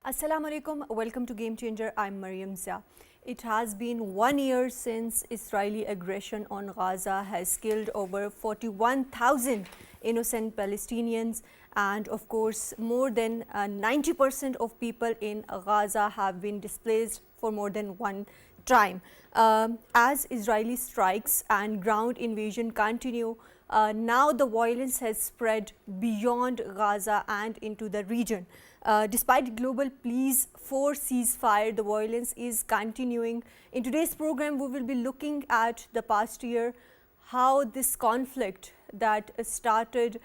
Assalamu alaikum, welcome to Game Changer. I'm Mariam Zia. It has been 1 year since Israeli aggression on Gaza has killed over 41,000 innocent Palestinians, and of course, more than 90% of people in Gaza have been displaced for more than one time. As Israeli strikes and ground invasion continue, now the violence has spread beyond Gaza and into the region. Despite global pleas for ceasefire, the violence is continuing. In today's program, we will be looking at the past year, how this conflict that started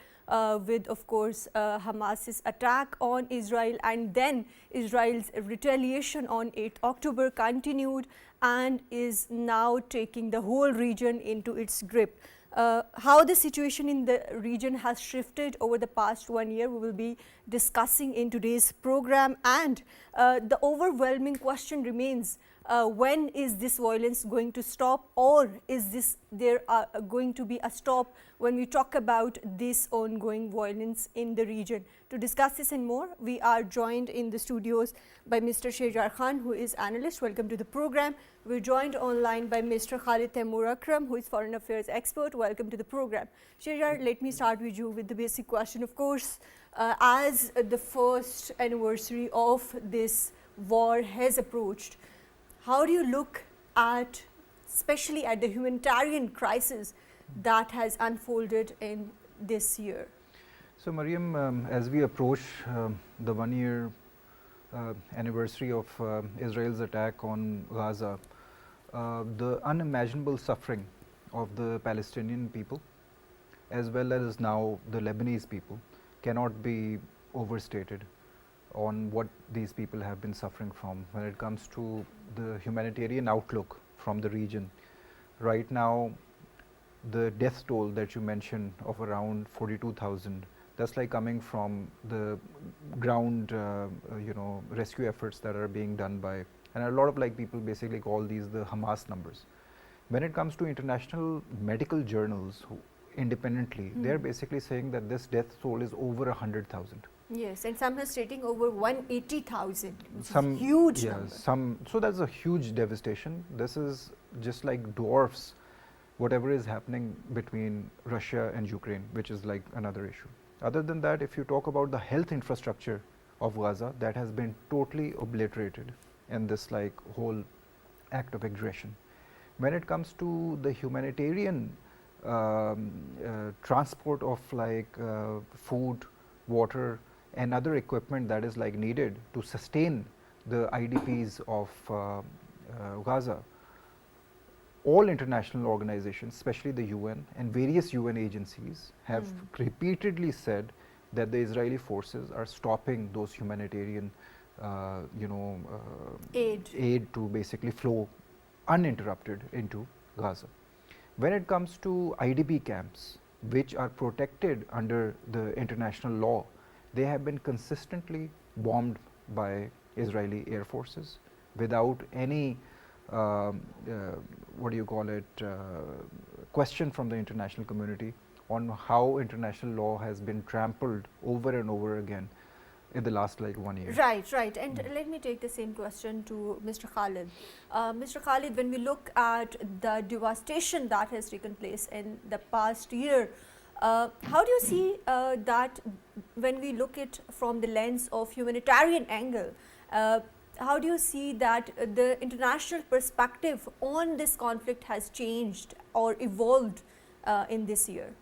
with, of course, Hamas's attack on Israel and then Israel's retaliation on 8th October continued and is now taking the whole region into its grip. How the situation in the region has shifted over the past 1 year, we will be discussing in today's program, and the overwhelming question remains, when is this violence going to stop, or is there going to be a stop when we talk about this ongoing violence in the region? To discuss this and more, we are joined in the studios by Mr. Naela Chohan, who is analyst. Welcome to the program. We're joined online by Mr. Khalid Taimur Akram, who is foreign affairs expert. Welcome to the program. Naela, let me start with you with the basic question. Of course, as the first anniversary of this war has approached, how do you look at, especially at the humanitarian crisis that has unfolded in this year? So, Mariam, as we approach the 1 year anniversary of Israel's attack on Gaza, the unimaginable suffering of the Palestinian people, as well as now the Lebanese people, cannot be overstated on what these people have been suffering from when it comes to the humanitarian outlook from the region. Right now, the death toll that you mentioned of around 42,000, that's like coming from the ground, rescue efforts that are being done by, and a lot of people basically call these the Hamas numbers. When it comes to international medical journals independently, they're basically saying that this death toll is over 100,000. Yes, and some are stating over 180,000, which is a huge number. So that's a huge devastation. This is just like dwarfs whatever is happening between Russia and Ukraine, which is like another issue. Other than that, if you talk about the health infrastructure of Gaza, that has been totally obliterated in this whole act of aggression. When it comes to the humanitarian transport of food, water, and other equipment that is needed to sustain the IDPs of Gaza, all international organizations, especially the UN and various UN agencies, have repeatedly said that the Israeli forces are stopping those humanitarian aid to basically flow uninterrupted into Gaza. When it comes to IDP camps, which are protected under the international law, they have been consistently bombed by Israeli air forces without any question from the international community on how international law has been trampled over and over again in the last 1 year. Right. And let me take the same question to Mr. Khalid. Mr. Khalid, when we look at the devastation that has taken place in the past year, how do you see that when we look at from the lens of humanitarian angle? How do you see that the international perspective on this conflict has changed or evolved in this year?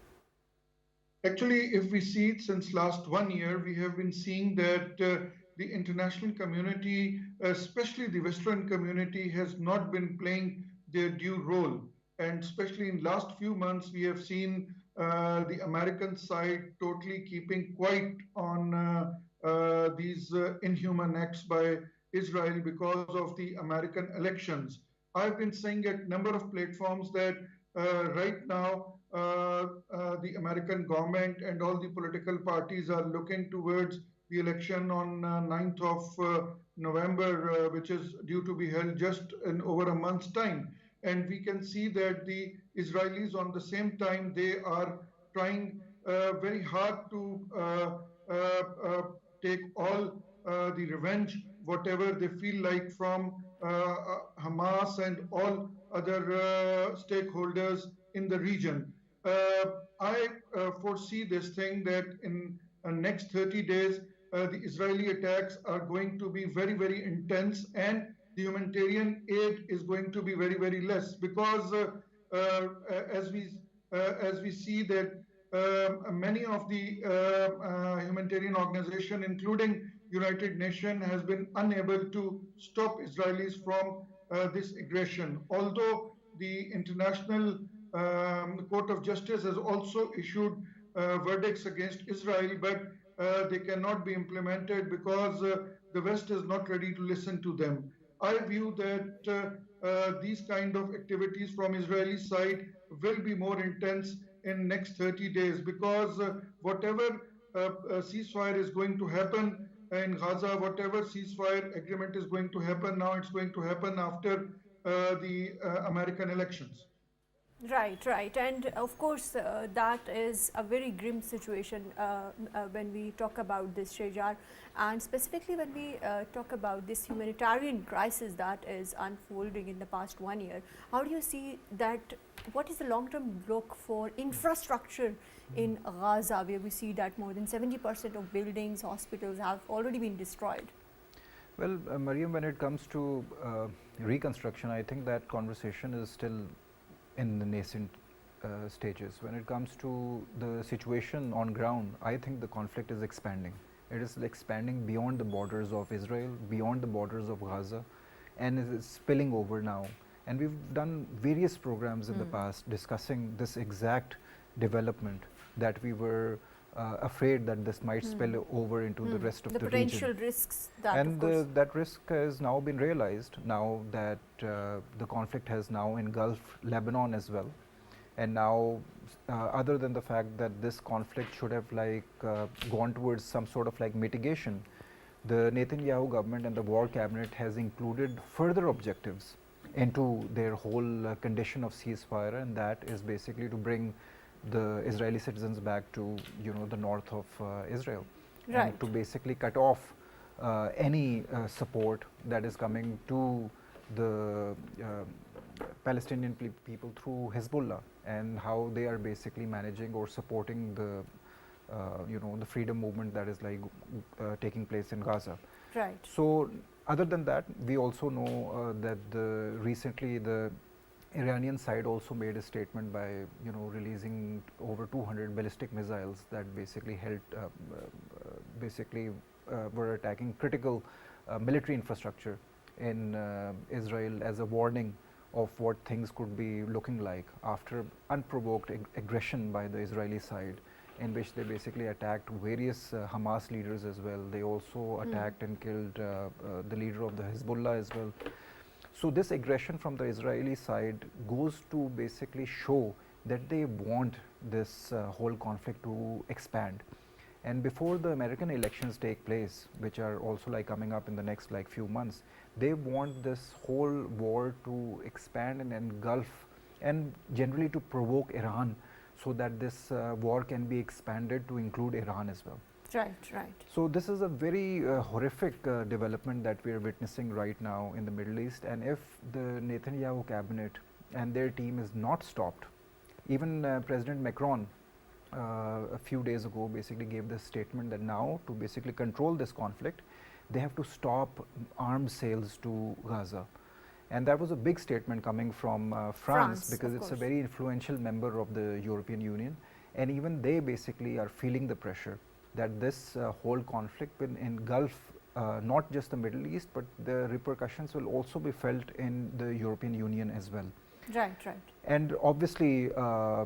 Actually, if we see it since last 1 year, we have been seeing that the international community, especially the Western community, has not been playing their due role. And especially in last few months, we have seen the American side totally keeping quiet on these inhuman acts by Israel because of the American elections. I've been saying at number of platforms that right now the American government and all the political parties are looking towards the election on 9th of November, which is due to be held just in over a month's time. And we can see that the Israelis on the same time, they are trying very hard to take all the revenge, whatever they feel like from Hamas and all other stakeholders in the region. I foresee this thing that in next 30 days, the Israeli attacks are going to be very, very intense, and the humanitarian aid is going to be very, very less, because uh, as we as we see that many of the humanitarian organization, including United Nations, has been unable to stop Israelis from this aggression. Although the International Court of Justice has also issued verdicts against Israel, but they cannot be implemented because the West is not ready to listen to them. I view that these kind of activities from Israeli side will be more intense in next 30 days, because whatever ceasefire is going to happen in Gaza, whatever ceasefire agreement is going to happen now, it's going to happen after the American elections. Right, right. And of course, that is a very grim situation when we talk about this, Shejar. And specifically when we talk about this humanitarian crisis that is unfolding in the past 1 year, how do you see that? What is the long-term look for infrastructure in Gaza, where we see that more than 70% of buildings, hospitals have already been destroyed? Well, Mariam, when it comes to reconstruction, I think that conversation is still in the nascent stages. When it comes to the situation on ground, I think the conflict is expanding. It is expanding beyond the borders of Israel, beyond the borders of Gaza, and it is spilling over now. And we've done various programs in the past discussing this exact development, that we were afraid that this might spill over into the rest of the region. The potential risks that, and that risk has now been realized, now that the conflict has now engulfed Lebanon as well. And now, other than the fact that this conflict should have gone towards some sort of mitigation, the Netanyahu government and the war cabinet has included further objectives into their whole condition of ceasefire, and that is basically to bring the Israeli citizens back to the north of Israel, right, and to basically cut off any support that is coming to the Palestinian people through Hezbollah, and how they are basically managing or supporting the the freedom movement that is taking place in Gaza. Right. So other than that, we also know that recently the Iranian side also made a statement by releasing over 200 ballistic missiles that basically were attacking critical military infrastructure in Israel, as a warning of what things could be looking like after unprovoked aggression by the Israeli side, in which they basically attacked various Hamas leaders as well. They also attacked and killed the leader of the Hezbollah as well. So this aggression from the Israeli side goes to basically show that they want this whole conflict to expand. And before the American elections take place, which are also coming up in the next few months, they want this whole war to expand and engulf, and generally to provoke Iran, so that this war can be expanded to include Iran as well. Right, right. So this is a very horrific development that we are witnessing right now in the Middle East, and if the Netanyahu cabinet and their team is not stopped, even President Macron a few days ago basically gave this statement that now, to basically control this conflict, they have to stop arms sales to Gaza. And that was a big statement coming from France, because it's a very influential member of the European Union, and even they basically are feeling the pressure that this whole conflict will engulf not just the Middle East, but the repercussions will also be felt in the European Union as well. Right, right. And obviously,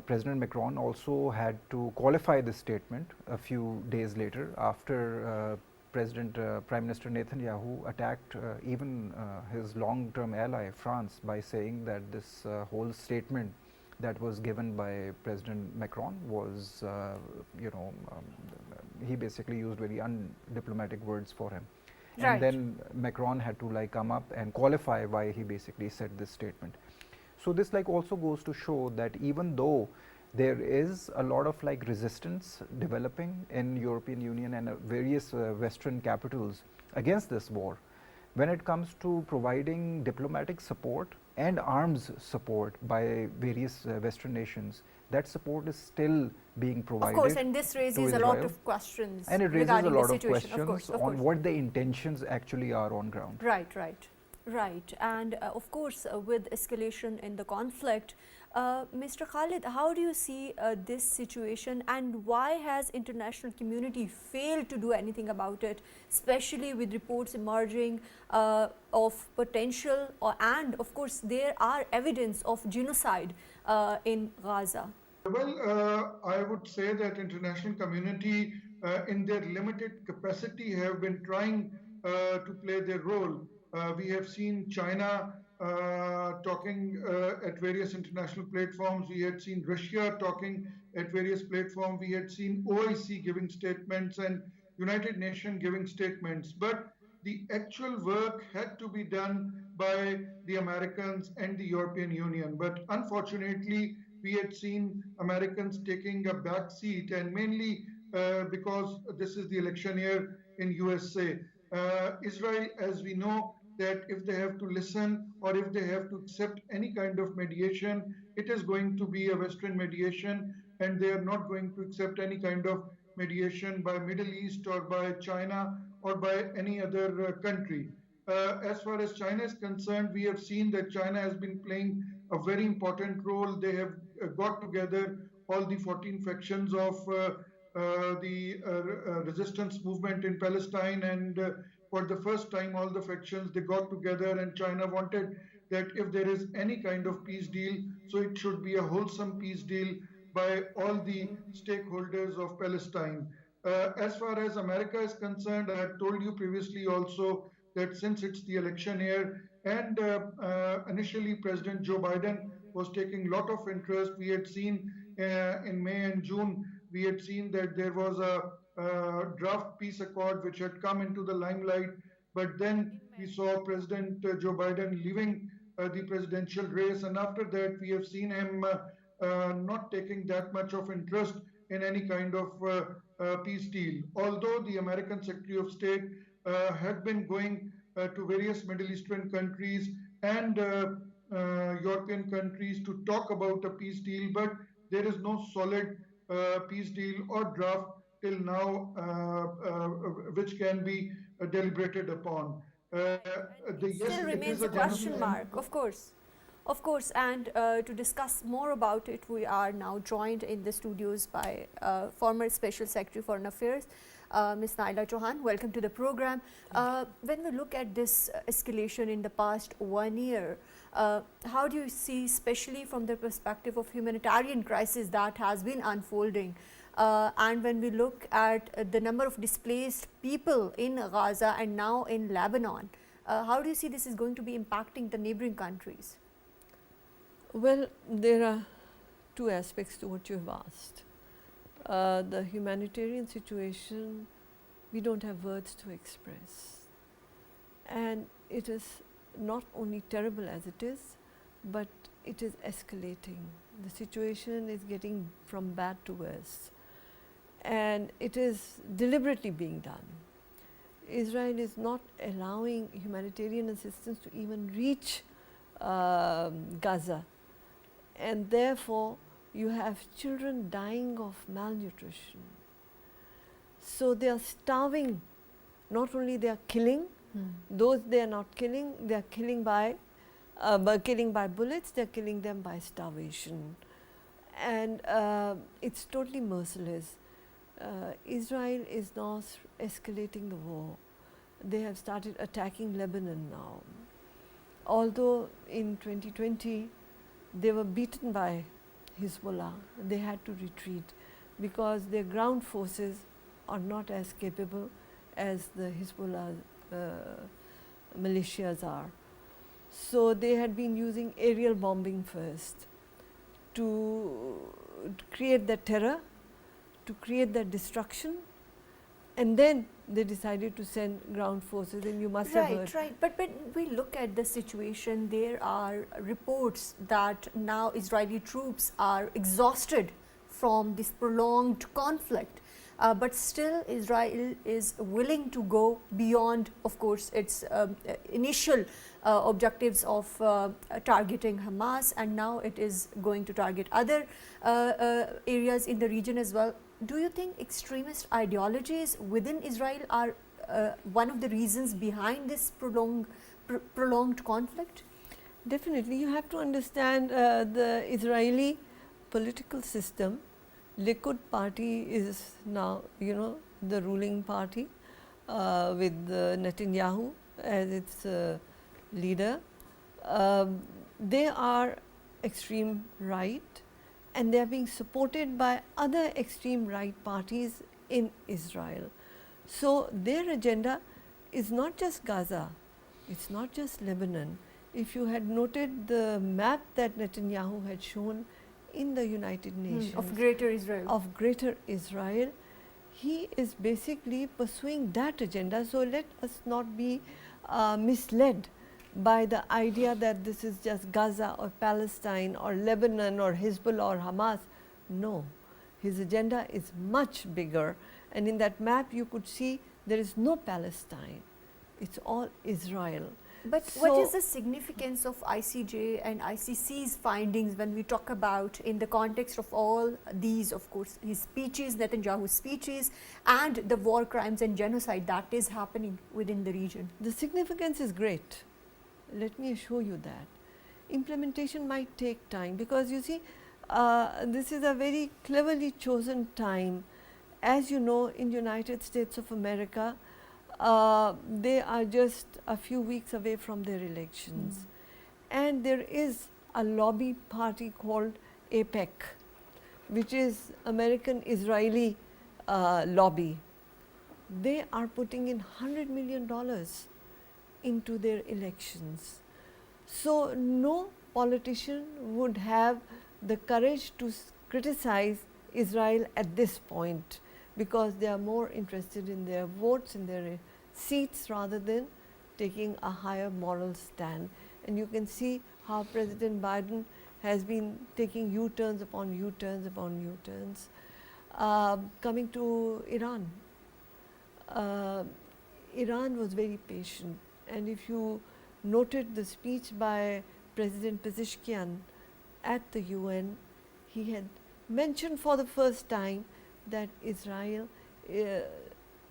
President Macron also had to qualify this statement a few days later, after Prime Minister Netanyahu attacked even his long-term ally France by saying that this whole statement that was given by President Macron was, he basically used very undiplomatic words for him. Right. And then Macron had to come up and qualify why he basically said this statement. So this also goes to show that even though there is a lot of like resistance developing in European Union and various Western capitals against this war. When it comes to providing diplomatic support and arms support by various Western nations, that support is still being provided. Of course, and this raises a lot of questions and it raises regarding a lot the of situation. questions Of on course. what the intentions actually are on ground. Right, right, right. And of course, with escalation in the conflict, Mr. Khalid, how do you see this situation, and why has international community failed to do anything about it, especially with reports emerging of potential and of course there are evidence of genocide in Gaza? Well, I would say that international community, in their limited capacity, have been trying to play their role. We have seen China talking at various international platforms. We had seen Russia talking at various platforms. We had seen OIC giving statements and United Nations giving statements. But the actual work had to be done by the Americans and the European Union. But unfortunately, we had seen Americans taking a back seat, and mainly because this is the election year in USA. Israel, as we know, that if they have to listen or if they have to accept any kind of mediation, it is going to be a Western mediation, and they are not going to accept any kind of mediation by Middle East or by China or by any other country. As far as China is concerned, we have seen that China has been playing a very important role. They have got together all the 14 factions of the resistance movement in Palestine, and for the first time all the factions, they got together, and China wanted that if there is any kind of peace deal, so it should be a wholesome peace deal by all the stakeholders of Palestine. As far as America is concerned, I had told you previously also that since it's the election year, and initially President Joe Biden was taking a lot of interest. We had seen in May and June, we had seen that there was a draft peace accord which had come into the limelight, but then we saw President Joe Biden leaving the presidential race, and after that we have seen him not taking that much of interest in any kind of peace deal. Although the American Secretary of State had been going to various Middle Eastern countries and European countries to talk about a peace deal, but there is no solid peace deal or draft till now which can be deliberated upon. It still remains a question mark, of course. Of course, and to discuss more about it, we are now joined in the studios by former Special Secretary for Foreign Affairs, Ms. Naela Chohan. Welcome to the program. When we look at this escalation in the past 1 year, how do you see, especially from the perspective of humanitarian crisis that has been unfolding, and when we look at the number of displaced people in Gaza and now in Lebanon, how do you see this is going to be impacting the neighboring countries? Well, there are two aspects to what you have asked. The humanitarian situation, we don't have words to express. And it is not only terrible as it is, but it is escalating. The situation is getting from bad to worse. And it is deliberately being done. Israel is not allowing humanitarian assistance to even reach Gaza. And therefore, you have children dying of malnutrition. So they are starving. Not only they are killing, those they are not killing, they are killing by bullets, they are killing them by starvation. And it's totally merciless. Israel is now escalating the war. They have started attacking Lebanon now. Although in 2020, they were beaten by Hezbollah, they had to retreat because their ground forces are not as capable as the Hezbollah militias are. So they had been using aerial bombing first to create that terror, to create that destruction, and then they decided to send ground forces, and you must have heard. Right. But when we look at the situation, there are reports that now Israeli troops are exhausted from this prolonged conflict. But still Israel is willing to go beyond, of course, its initial objectives of targeting Hamas, and now it is going to target other areas in the region as well. Do you think extremist ideologies within Israel are one of the reasons behind this prolonged conflict? Definitely, you have to understand the Israeli political system. Likud party is now, the ruling party with Netanyahu as its leader. They are extreme right, and they are being supported by other extreme right parties in Israel. So their agenda is not just Gaza, it's not just Lebanon. If you had noted the map that Netanyahu had shown in the United Nations of Greater Israel, he is basically pursuing that agenda. So let us not be misled by the idea that this is just Gaza or Palestine or Lebanon or Hezbollah or Hamas. No, his agenda is much bigger, and in that map you could see there is no Palestine, it's all Israel. But what is the significance of ICJ and ICC's findings when we talk about in the context of all these, of course, his speeches, Netanyahu's speeches, and the war crimes and genocide that is happening within the region? The significance is great. Let me assure you that. Implementation might take time, because you see, this is a very cleverly chosen time. As you know, in United States of America, they are just a few weeks away from their elections, and there is a lobby party called APEC, which is American Israeli lobby. They are putting in $100 million into their elections. So no politician would have the courage to criticize Israel at this point, because they are more interested in their votes, in their seats, rather than taking a higher moral stand. And you can see how President Biden has been taking U-turns upon U-turns upon U-turns. Coming to Iran, Iran was very patient, and if you noted the speech by President Pezeshkian at the UN, he had mentioned for the first time that Israel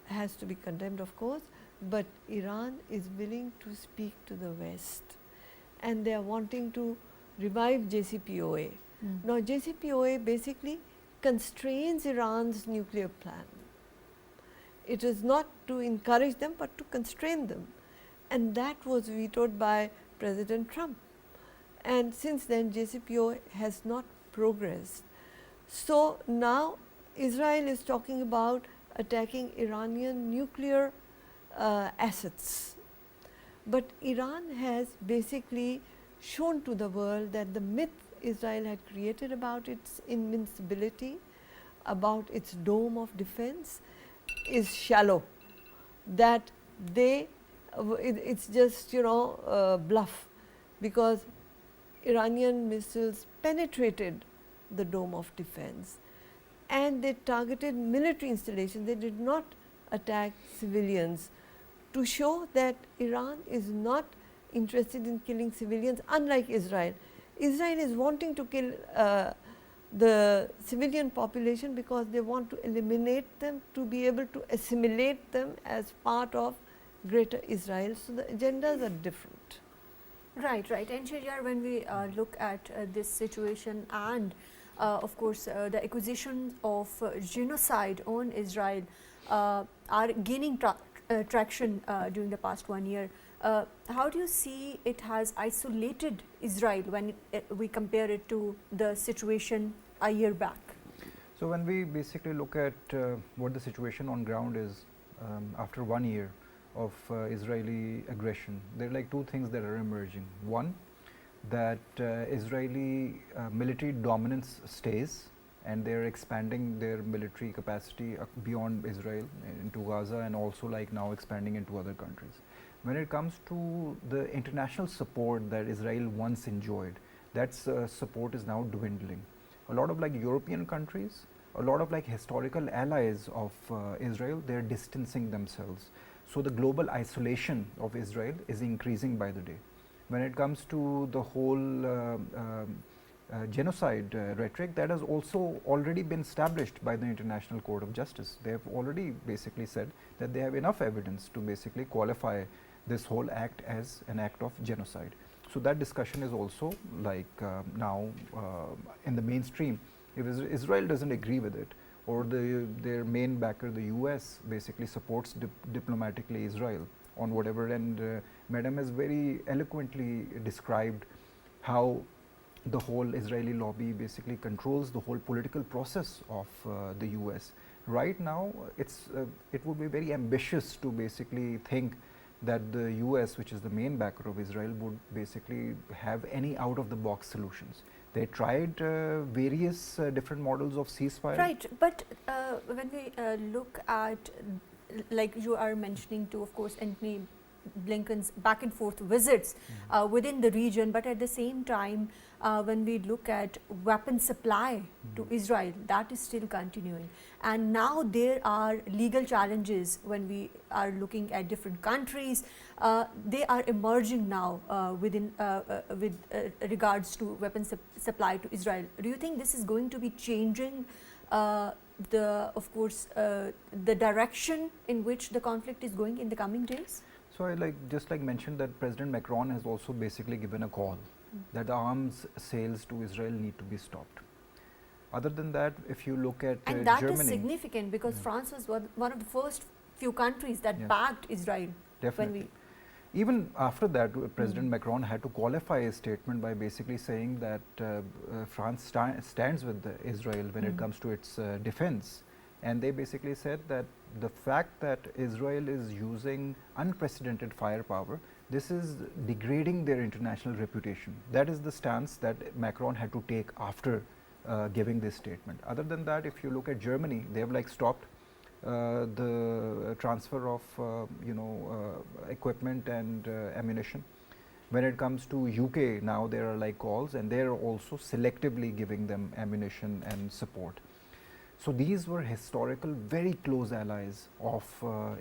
has to be condemned, of course, but Iran is willing to speak to the West, and they are wanting to revive JCPOA. Now JCPOA basically constrains Iran's nuclear plan. It is not to encourage them, but to constrain them, and that was vetoed by President Trump, and since then JCPOA has not progressed. So now Israel is talking about attacking Iranian nuclear assets, but Iran has basically shown to the world that the myth Israel had created about its invincibility, about its dome of defense, is shallow, that it's just bluff, because Iranian missiles penetrated the dome of defense, and they targeted military installations. They did not attack civilians, to show that Iran is not interested in killing civilians, unlike Israel. Israel is wanting to kill the civilian population because they want to eliminate them, to be able to assimilate them as part of Greater Israel. So the agendas are different. Right. And Shahryar, when we look at this situation and of course the accusation of genocide on Israel are gaining traction during the past 1 year, how do you see it has isolated Israel when we compare it to the situation a year back? So when we basically look at what the situation on ground is after 1 year of Israeli aggression, there are like two things that are emerging. One, that Israeli military dominance stays, and they are expanding their military capacity beyond Israel into Gaza, and also like now expanding into other countries. When it comes to the international support that Israel once enjoyed, that support is now dwindling. a lot of like European countries, a lot of like historical allies of Israel, they're distancing themselves. So the global isolation of Israel is increasing by the day. When it comes to the whole genocide rhetoric, that has also already been established by the International Court of Justice. They have already basically said that they have enough evidence to basically qualify this whole act as an act of genocide. So that discussion is also like now in the mainstream. If Israel doesn't agree with it, or their main backer, the US, basically supports diplomatically Israel on whatever, and Madam has very eloquently described how the whole Israeli lobby basically controls the whole political process of the US. Right now, it would be very ambitious to basically think that the US, which is the main backer of Israel, would basically have any out of the box solutions. They tried various different models of ceasefire. Right, but when we look at, like you are mentioning too, of course, Anthony Blinken's back and forth visits within the region, but at the same time, when we look at weapon supply to Israel, that is still continuing. And now there are legal challenges when we are looking at different countries. They are emerging now with regards to weapon supply to Israel. Do you think this is going to be changing of course, the direction in which the conflict is going in the coming days? So I just mentioned that President Macron has also basically given a call that the arms sales to Israel need to be stopped. Other than that, if you look at and that Germany, is significant because France was one of the first few countries that backed Israel. Definitely. Even after that, President Macron had to qualify his statement by basically saying that France stands with Israel when it comes to its defense. And they basically said that the fact that Israel is using unprecedented firepower, this is degrading their international reputation. That is the stance that Macron had to take after giving this statement. Other than that, if you look at Germany, they have stopped the transfer of equipment and ammunition. When it comes to UK, now there are calls, and they are also selectively giving them ammunition and support. So these were historical, very close allies of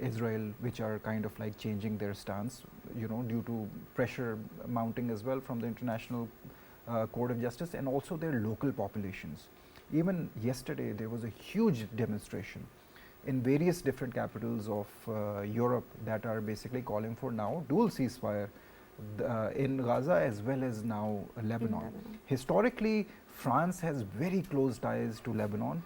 Israel, which are kind of changing their stance, due to pressure mounting as well from the International Court of Justice and also their local populations. Even yesterday, there was a huge demonstration in various different capitals of Europe that are basically calling for now dual ceasefire in Gaza as well as now Lebanon. Historically, France has very close ties to Lebanon.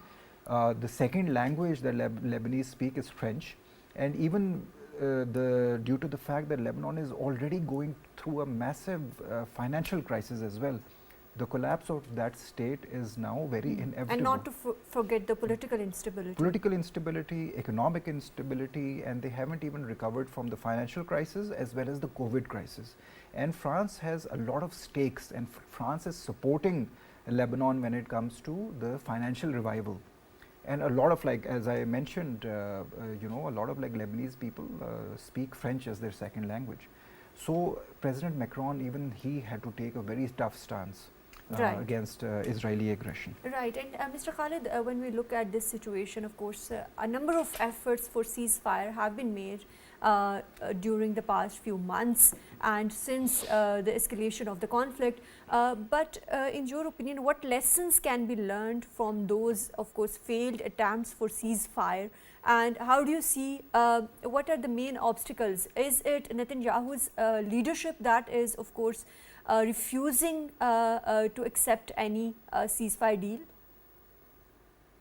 The second language that Lebanese speak is French, and even due to the fact that Lebanon is already going through a massive financial crisis as well, the collapse of that state is now very inevitable. And not to forget the political instability. Political instability, economic instability, and they haven't even recovered from the financial crisis as well as the COVID crisis. And France has a lot of stakes, and France is supporting Lebanon when it comes to the financial revival. And a lot of as I mentioned, a lot of Lebanese people speak French as their second language. So President Macron, even he had to take a very tough stance against Israeli aggression. Right, and Mr. Khalid, when we look at this situation, of course, a number of efforts for ceasefire have been made during the past few months and since the escalation of the conflict. But in your opinion, what lessons can be learned from those, of course, failed attempts for ceasefire? And how do you see, what are the main obstacles? Is it Netanyahu's leadership that is, of course, refusing to accept any ceasefire deal?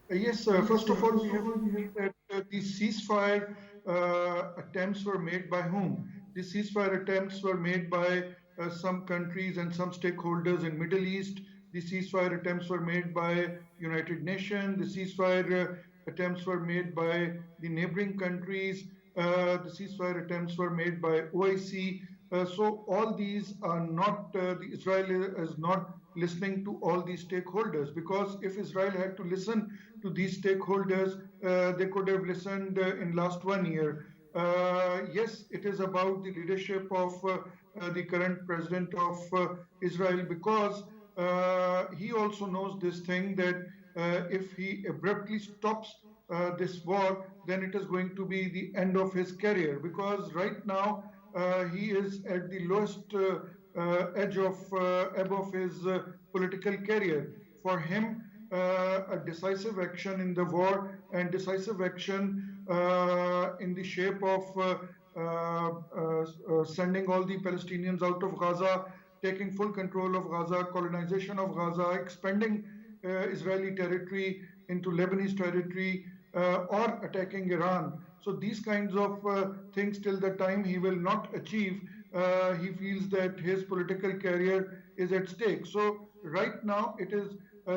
Yes, first of all, we have to see that these ceasefire attempts were made by whom? These ceasefire attempts were made by some countries and some stakeholders in Middle East. The ceasefire attempts were made by United Nations. The ceasefire attempts were made by the neighboring countries. The ceasefire attempts were made by OIC. So all these are not, Israel is not listening to all these stakeholders, because if Israel had to listen to these stakeholders, they could have listened in last 1 year. Yes, it is about the leadership of the current president of Israel, because he also knows this thing that if he abruptly stops this war, then it is going to be the end of his career, because right now he is at the lowest edge of ebb of his political career. For him, a decisive action in the war and decisive action in the shape of sending all the Palestinians out of Gaza, taking full control of Gaza, colonization of Gaza, expanding Israeli territory into Lebanese territory, or attacking Iran. So these kinds of things, till the time he will not achieve, he feels that his political career is at stake. So right now, it is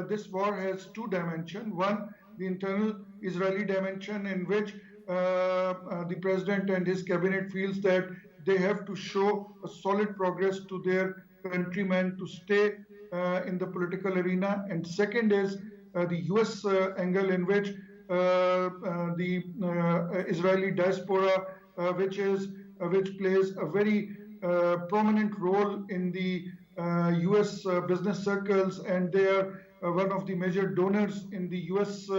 this war has two dimensions. One, the internal Israeli dimension, in which the president and his cabinet feels that they have to show a solid progress to their countrymen to stay in the political arena. And second is the US angle, in which the Israeli diaspora, which plays a very prominent role in the US business circles, and they are one of the major donors in the US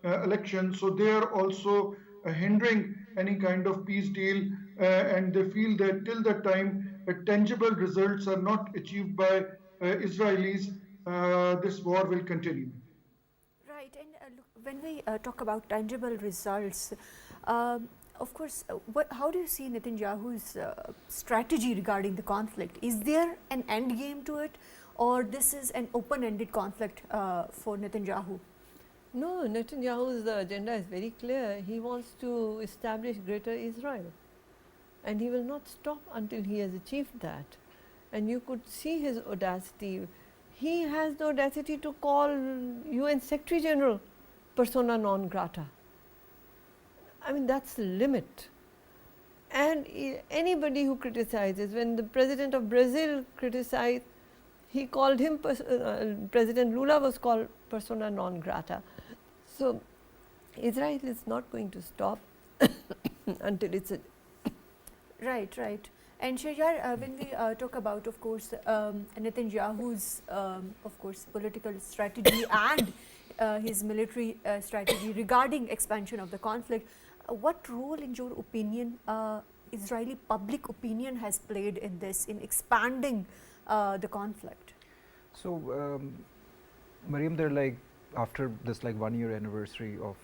election. So they are also hindering any kind of peace deal, and they feel that till the time tangible results are not achieved by Israelis, this war will continue. Right, and look, when we talk about tangible results, of course, how do you see Netanyahu's strategy regarding the conflict? Is there an end game to it, or this is an open-ended conflict for Netanyahu? No, Netanyahu's agenda is very clear. He wants to establish Greater Israel, and he will not stop until he has achieved that. And you could see his audacity. He has the audacity to call UN Secretary General persona non grata. I mean, that's the limit. And anybody who criticizes, when the president of Brazil criticized, he called him, President Lula was called persona non grata. So Israel is not going to stop until it's a Right, right. And Shahryar, when we talk about, of course, Netanyahu's, of course, political strategy and his military strategy regarding expansion of the conflict, what role, in your opinion, Israeli public opinion has played in this, in expanding the conflict? So, Mariam, they're like, after this like 1 year anniversary of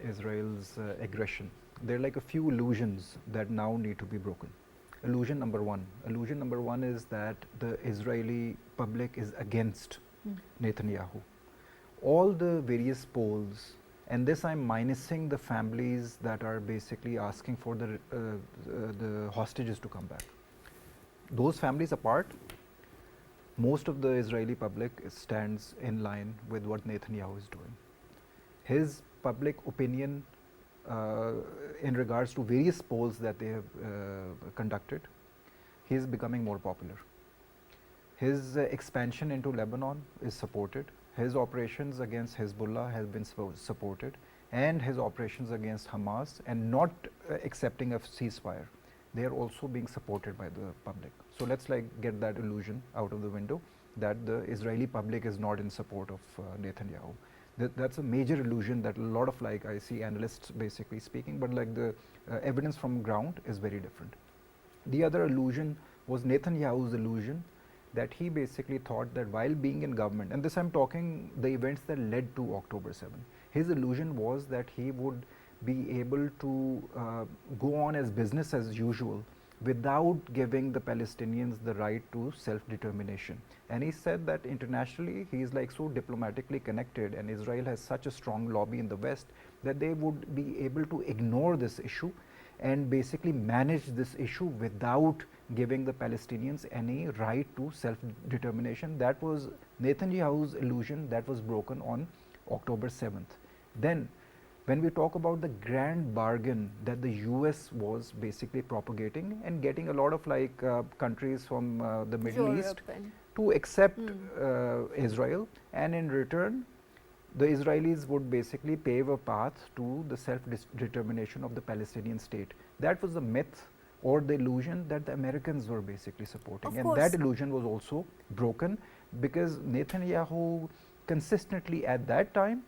Israel's aggression, there are like a few illusions that now need to be broken. Illusion number one is that the Israeli public is against Netanyahu. All the various polls, and this I'm minusing the families that are basically asking for the hostages to come back. Those families apart, most of the Israeli public stands in line with what Netanyahu is doing. His public opinion in regards to various polls that they have conducted, he is becoming more popular. His expansion into Lebanon is supported. His operations against Hezbollah have been supported, and his operations against Hamas and not accepting a ceasefire, they are also being supported by the public. So let's like get that illusion out of the window that the Israeli public is not in support of Netanyahu. That's a major illusion that a lot of like I see analysts basically speaking, but like the evidence from ground is very different. The other illusion was Netanyahu's illusion that he basically thought that while being in government, and this I'm talking the events that led to October 7, his illusion was that he would be able to go on as business as usual without giving the Palestinians the right to self-determination. And he said that internationally he is like so diplomatically connected, and Israel has such a strong lobby in the West that they would be able to ignore this issue and basically manage this issue without giving the Palestinians any right to self-determination. That was Netanyahu's illusion that was broken on October 7th. Then when we talk about the grand bargain that the US was basically propagating and getting a lot of like countries from the Middle East to accept Israel, and in return the Israelis would basically pave a path to the self-determination of the Palestinian state. That was the myth or the illusion that the Americans were basically supporting, and that illusion was also broken because Netanyahu consistently at that time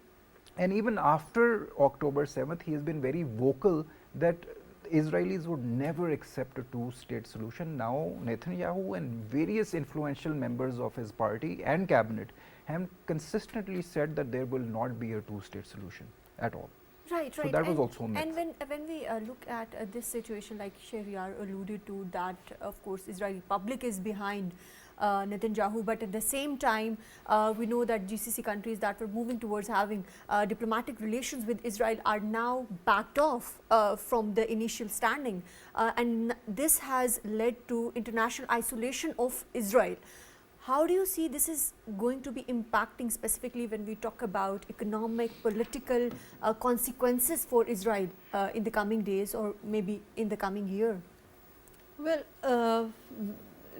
and even after October 7th, he has been very vocal that Israelis would never accept a two-state solution. Now Netanyahu and various influential members of his party and cabinet have consistently said that there will not be a two-state solution at all. Right, So right. that was also a myth. And when we look at this situation, like Shahryar alluded to, that of course Israeli public is behind Netanyahu, but at the same time we know that GCC countries that were moving towards having diplomatic relations with Israel are now backed off from the initial standing, and this has led to international isolation of Israel. How do you see this is going to be impacting, specifically when we talk about economic, political consequences for Israel in the coming days or maybe in the coming year? Well,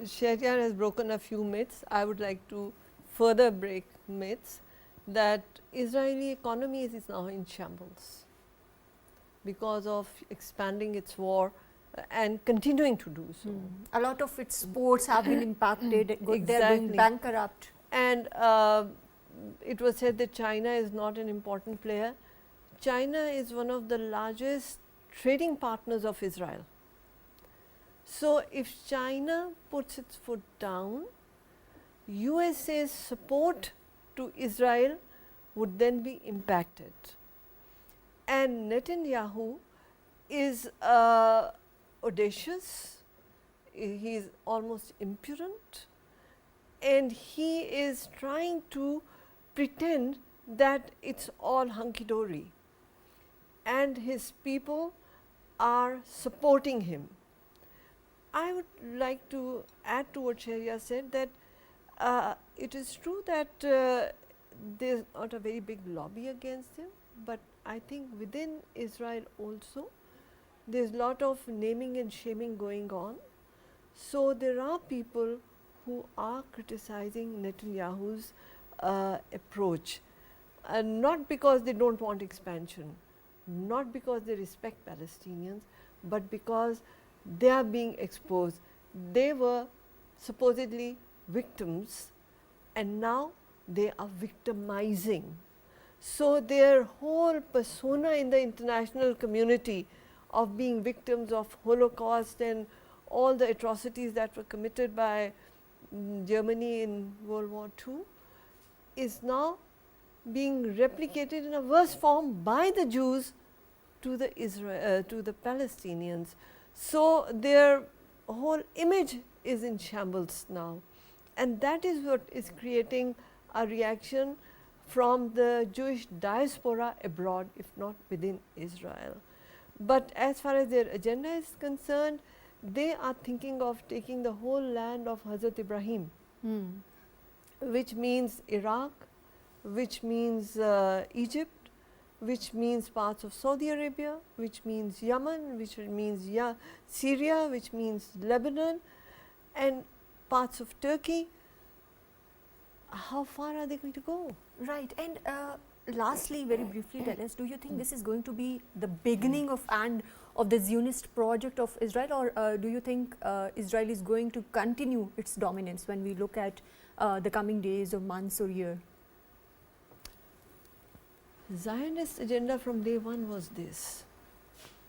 Shahryar has broken a few myths. I would like to further break myths that Israeli economy is now in shambles because of expanding its war and continuing to do so. A lot of its ports have been impacted, they are being Exactly. bankrupt. And it was said that China is not an important player. China is one of the largest trading partners of Israel. So, if China puts its foot down, USA's support to Israel would then be impacted. And Netanyahu is audacious, he is almost impudent, and he is trying to pretend that it's all hunky-dory, and his people are supporting him. I would like to add to what Shahryar said, that it is true that there's not a very big lobby against him, but I think within Israel also there's a lot of naming and shaming going on. So there are people who are criticizing Netanyahu's approach, not because they don't want expansion, not because they respect Palestinians, but because they are being exposed. They were supposedly victims and now they are victimizing. So their whole persona in the international community of being victims of Holocaust and all the atrocities that were committed by Germany in World War II is now being replicated in a worse form by the Jews to the to the Palestinians. So their whole image is in shambles now, and that is what is creating a reaction from the Jewish diaspora abroad, if not within Israel. But as far as their agenda is concerned, they are thinking of taking the whole land of Hazrat Ibrahim, which means Iraq, which means Egypt, which means parts of Saudi Arabia, which means Yemen, which means Syria, which means Lebanon, and parts of Turkey. How far are they going to go? Right. And lastly, very briefly, tell us, do you think this is going to be the beginning of the Zionist project of Israel, or do you think Israel is going to continue its dominance when we look at the coming days or months or year? Zionist agenda from day one was this,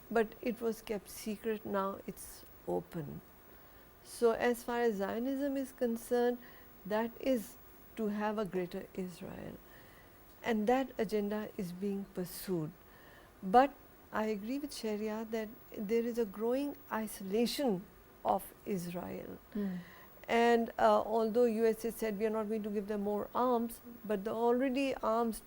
but it was kept secret. Now it's open. So as far as Zionism is concerned, that is to have a greater Israel, and that agenda is being pursued. But I agree with Shahryar that there is a growing isolation of Israel. And although USA said we are not going to give them more arms, but the already arms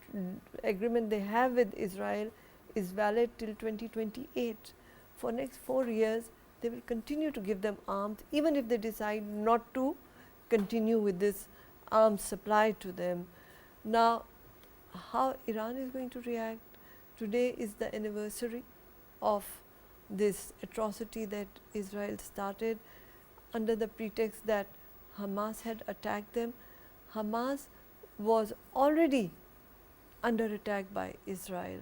agreement they have with Israel is valid till 2028. For next 4 years, they will continue to give them arms, even if they decide not to continue with this arms supply to them. Now, how Iran is going to react? Today is the anniversary of this atrocity that Israel started under the pretext that Hamas had attacked them. Hamas was already under attack by Israel,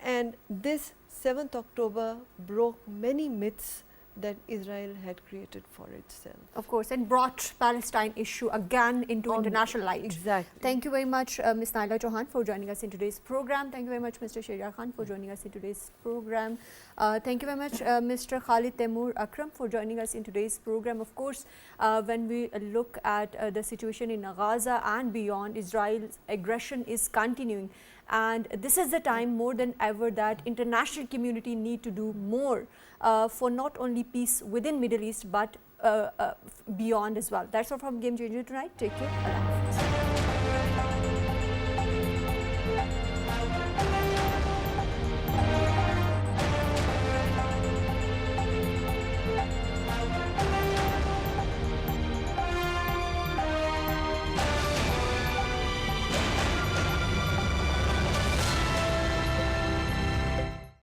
and this 7th October broke many myths that Israel had created for itself. Of course, and brought Palestine issue again into international light. Exactly. Thank you very much, Ms. Naela Chohan, for joining us in today's program. Thank you very much, Mr. Shehjar Khan, for joining us in today's program. Thank you very much, Mr. Khalid Temur Akram, for joining us in today's program. Of course, when we look at the situation in Gaza and beyond, Israel's aggression is continuing. And this is the time more than ever that international community need to do more for not only peace within Middle East but beyond as well. That's all from Game Changer tonight. Take care.